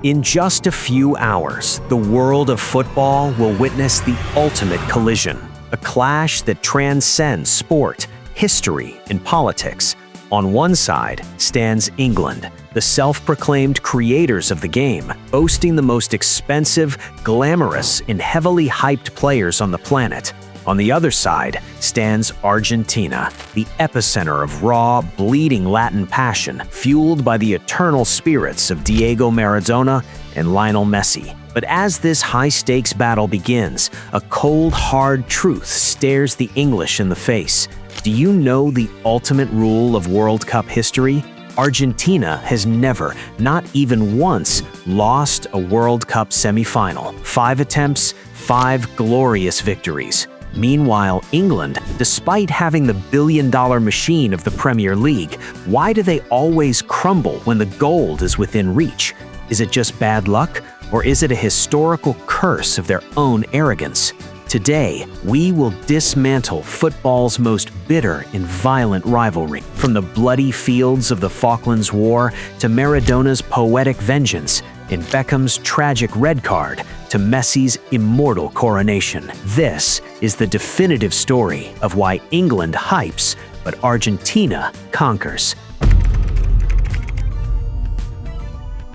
In just a few hours, the world of football will witness the ultimate collision, a clash that transcends sport, history, and politics. On one side stands England, the self-proclaimed creators of the game, boasting the most expensive, glamorous, and heavily hyped players on the planet. On the other side stands Argentina, the epicenter of raw, bleeding Latin passion, fueled by the eternal spirits of Diego Maradona and Lionel Messi. But as this high-stakes battle begins, a cold, hard truth stares the English in the face. Do you know the ultimate rule of World Cup history? Argentina has never, not even once, lost a World Cup semifinal. 5 attempts, 5 glorious victories. Meanwhile, England, despite having the billion-dollar machine of the Premier League, why do they always crumble when the gold is within reach? Is it just bad luck, or is it a historical curse of their own arrogance? Today, we will dismantle football's most bitter and violent rivalry, from the bloody fields of the Falklands War to Maradona's poetic vengeance, and Beckham's tragic red card to Messi's immortal coronation. This is the definitive story of why England hypes, but Argentina conquers.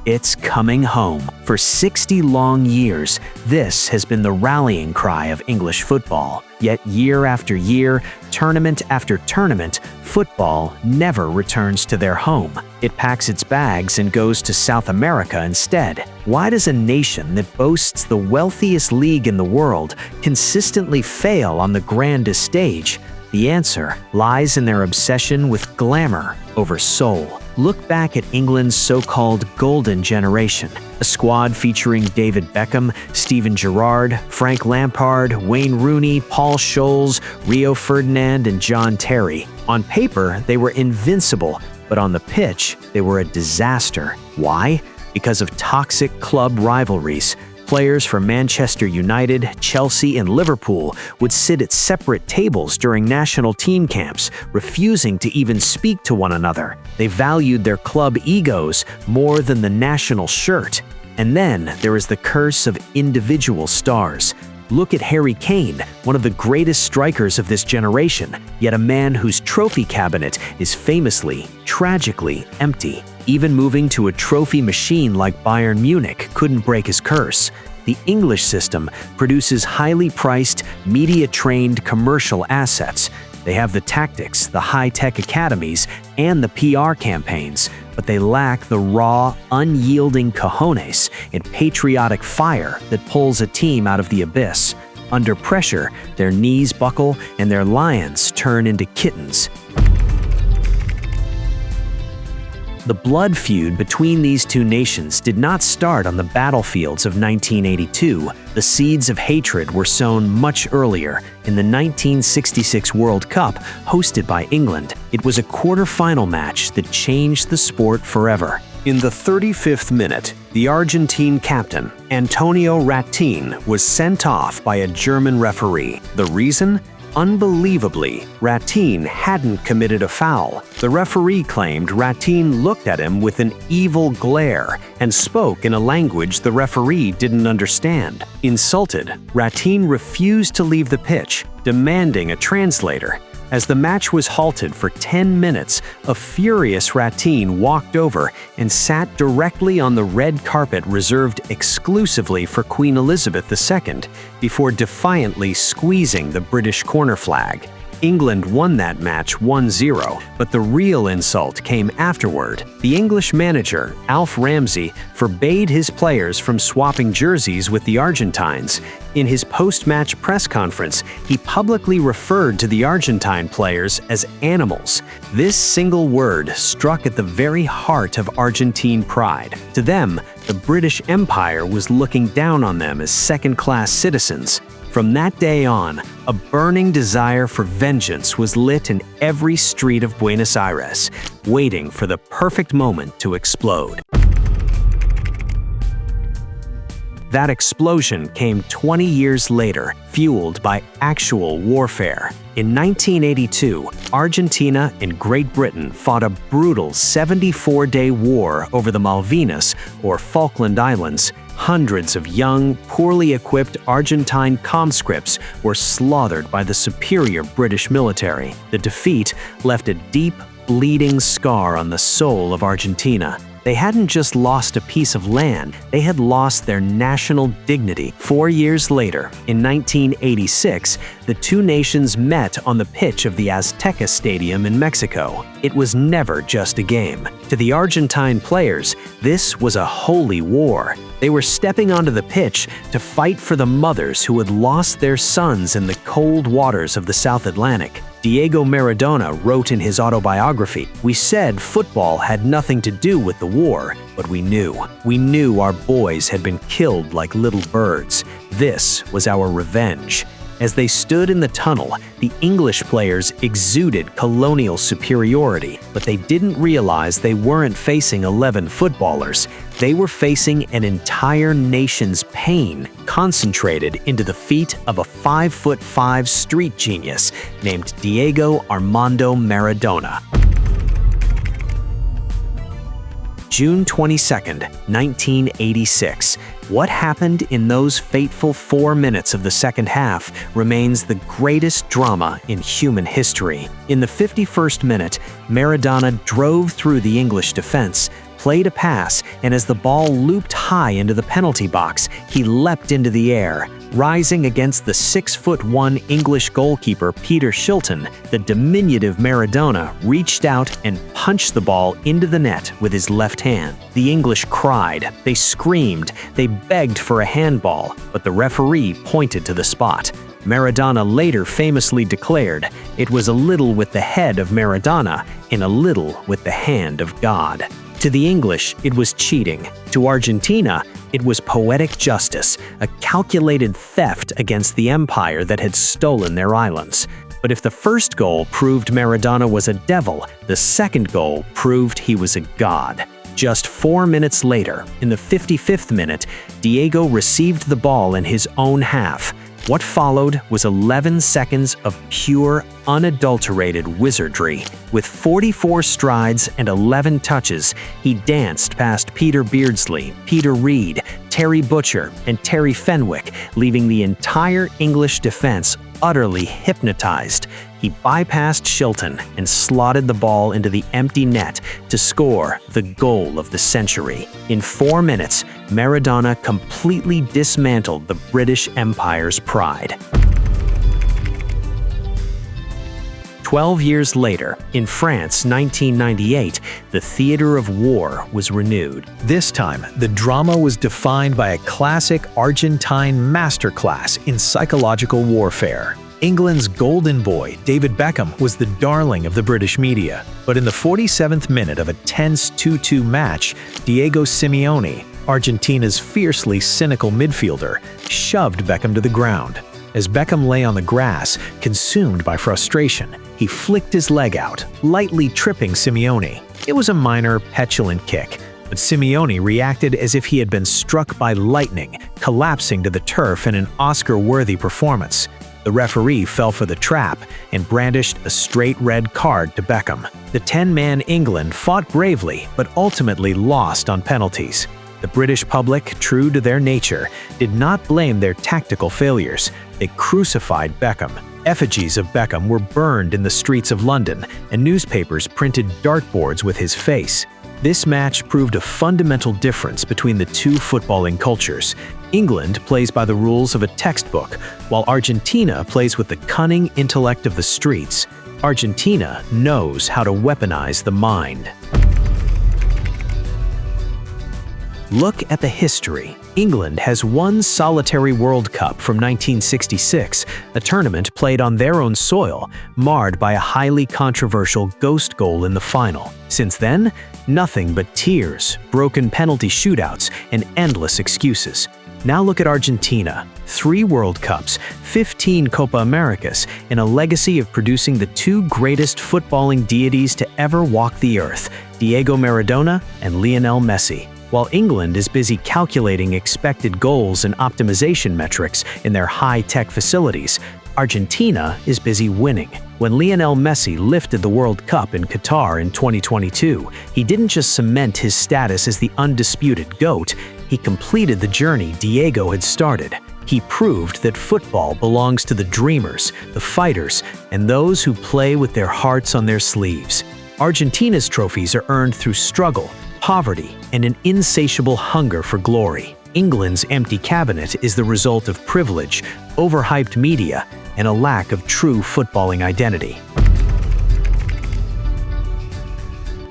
It's coming home. For 60 long years, this has been the rallying cry of English football. Yet year after year, tournament after tournament, football never returns to their home. It packs its bags and goes to South America instead. Why does a nation that boasts the wealthiest league in the world consistently fail on the grandest stage? The answer lies in their obsession with glamour over soul. Look back at England's so-called golden generation, a squad featuring David Beckham, Steven Gerrard, Frank Lampard, Wayne Rooney, Paul Scholes, Rio Ferdinand, and John Terry. On paper, they were invincible, but on the pitch, they were a disaster. Why? Because of toxic club rivalries. Players from Manchester United, Chelsea, and Liverpool would sit at separate tables during national team camps, refusing to even speak to one another. They valued their club egos more than the national shirt. And then there is the curse of individual stars. Look at Harry Kane, one of the greatest strikers of this generation, yet a man whose trophy cabinet is famously, tragically empty. Even moving to a trophy machine like Bayern Munich couldn't break his curse. The English system produces highly priced, media-trained commercial assets. They have the tactics, the high-tech academies, and the PR campaigns, but they lack the raw, unyielding cojones and patriotic fire that pulls a team out of the abyss. Under pressure, their knees buckle and their lions turn into kittens. The blood feud between these two nations did not start on the battlefields of 1982. The seeds of hatred were sown much earlier, in the 1966 World Cup hosted by England. It was a quarter-final match that changed the sport forever. In the 35th minute, the Argentine captain, Antonio Ratin, was sent off by a German referee. The reason? Unbelievably, Ratin hadn't committed a foul. The referee claimed Ratin looked at him with an evil glare and spoke in a language the referee didn't understand. Insulted, Ratin refused to leave the pitch, demanding a translator. As the match was halted for 10 minutes, a furious Ratin walked over and sat directly on the red carpet reserved exclusively for Queen Elizabeth II before defiantly squeezing the British corner flag. England won that match 1-0, but the real insult came afterward. The English manager, Alf Ramsey, forbade his players from swapping jerseys with the Argentines. In his post-match press conference, he publicly referred to the Argentine players as animals. This single word struck at the very heart of Argentine pride. To them, the British Empire was looking down on them as second-class citizens. From that day on, a burning desire for vengeance was lit in every street of Buenos Aires, waiting for the perfect moment to explode. That explosion came 20 years later, fueled by actual warfare. In 1982, Argentina and Great Britain fought a brutal 74-day war over the Malvinas, or Falkland Islands. Hundreds of young, poorly equipped Argentine conscripts were slaughtered by the superior British military. The defeat left a deep, bleeding scar on the soul of Argentina. They hadn't just lost a piece of land, they had lost their national dignity. 4 years later, in 1986, the two nations met on the pitch of the Azteca Stadium in Mexico. It was never just a game. To the Argentine players, this was a holy war. They were stepping onto the pitch to fight for the mothers who had lost their sons in the cold waters of the South Atlantic. Diego Maradona wrote in his autobiography, "We said football had nothing to do with the war, but we knew. We knew our boys had been killed like little birds. This was our revenge." As they stood in the tunnel, the English players exuded colonial superiority, but they didn't realize they weren't facing 11 footballers. They were facing an entire nation's pain, concentrated into the feet of a 5'5" street genius named Diego Armando Maradona. June 22, 1986. What happened in those fateful 4 minutes of the second half remains the greatest drama in human history. In the 51st minute, Maradona drove through the English defense, played a pass, and as the ball looped high into the penalty box, he leapt into the air. Rising against the 6'1" English goalkeeper Peter Shilton, the diminutive Maradona reached out and punched the ball into the net with his left hand. The English cried, they screamed, they begged for a handball, but the referee pointed to the spot. Maradona later famously declared, "It was a little with the head of Maradona and a little with the hand of God." To the English, it was cheating. To Argentina, it was poetic justice, a calculated theft against the empire that had stolen their islands. But if the first goal proved Maradona was a devil, the second goal proved he was a god. Just 4 minutes later, in the 55th minute, Diego received the ball in his own half. What followed was 11 seconds of pure, unadulterated wizardry. With 44 strides and 11 touches, he danced past Peter Beardsley, Peter Reid, Terry Butcher, and Terry Fenwick, leaving the entire English defense utterly hypnotized. He bypassed Shilton and slotted the ball into the empty net to score the goal of the century. In 4 minutes, Maradona completely dismantled the British Empire's pride. 12 years later, in France, 1998, the theater of war was renewed. This time, the drama was defined by a classic Argentine masterclass in psychological warfare. England's golden boy, David Beckham, was the darling of the British media. But in the 47th minute of a tense 2-2 match, Diego Simeone, Argentina's fiercely cynical midfielder, shoved Beckham to the ground. As Beckham lay on the grass, consumed by frustration, he flicked his leg out, lightly tripping Simeone. It was a minor, petulant kick, but Simeone reacted as if he had been struck by lightning, collapsing to the turf in an Oscar-worthy performance. The referee fell for the trap and brandished a straight red card to Beckham. The 10-man England fought bravely but ultimately lost on penalties. The British public, true to their nature, did not blame their tactical failures. They crucified Beckham. Effigies of Beckham were burned in the streets of London, and newspapers printed dartboards with his face. This match proved a fundamental difference between the two footballing cultures. England plays by the rules of a textbook, while Argentina plays with the cunning intellect of the streets. Argentina knows how to weaponize the mind. Look at the history. England has one solitary World Cup from 1966, a tournament played on their own soil, marred by a highly controversial ghost goal in the final. Since then, nothing but tears, broken penalty shootouts, and endless excuses. Now look at Argentina. 3 World Cups, 15 Copa Americas, and a legacy of producing the two greatest footballing deities to ever walk the earth, Diego Maradona and Lionel Messi. While England is busy calculating expected goals and optimization metrics in their high-tech facilities, Argentina is busy winning. When Lionel Messi lifted the World Cup in Qatar in 2022, he didn't just cement his status as the undisputed GOAT, he completed the journey Diego had started. He proved that football belongs to the dreamers, the fighters, and those who play with their hearts on their sleeves. Argentina's trophies are earned through struggle, poverty, and an insatiable hunger for glory. England's empty cabinet is the result of privilege, overhyped media, and a lack of true footballing identity.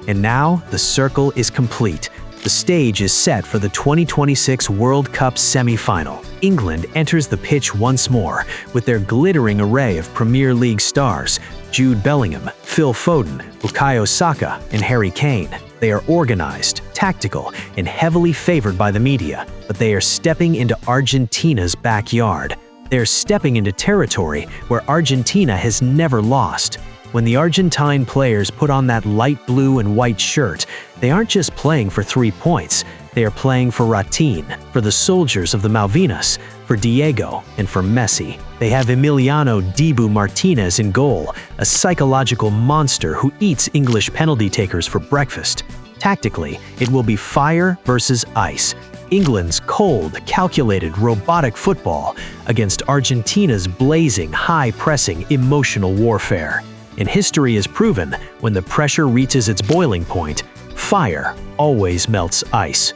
And now, the circle is complete. The stage is set for the 2026 World Cup semi-final. England enters the pitch once more with their glittering array of Premier League stars: Jude Bellingham, Phil Foden, Bukayo Saka, and Harry Kane. They are organized, tactical, and heavily favored by the media, but they are stepping into Argentina's backyard. They're stepping into territory where Argentina has never lost. When the Argentine players put on that light blue and white shirt, they aren't just playing for 3 points. They are playing for Ratin, for the soldiers of the Malvinas, for Diego, and for Messi. They have Emiliano Dibu Martinez in goal, a psychological monster who eats English penalty takers for breakfast. Tactically, it will be fire versus ice. England's cold, calculated, robotic football against Argentina's blazing, high-pressing, emotional warfare. And history has proven, when the pressure reaches its boiling point, fire always melts ice.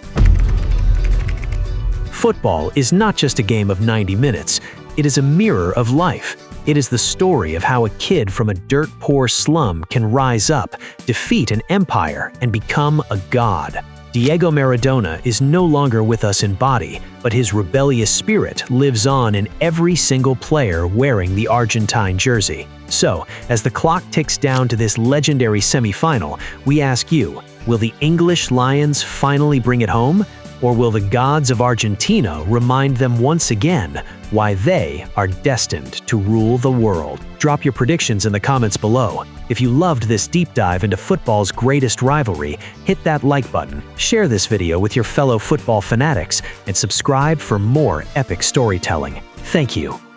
Football is not just a game of 90 minutes, it is a mirror of life. It is the story of how a kid from a dirt-poor slum can rise up, defeat an empire, and become a god. Diego Maradona is no longer with us in body, but his rebellious spirit lives on in every single player wearing the Argentine jersey. So, as the clock ticks down to this legendary semi-final, we ask you, will the English Lions finally bring it home? Or will the gods of Argentina remind them once again why they are destined to rule the world? Drop your predictions in the comments below. If you loved this deep dive into football's greatest rivalry, hit that like button, share this video with your fellow football fanatics, and subscribe for more epic storytelling. Thank you.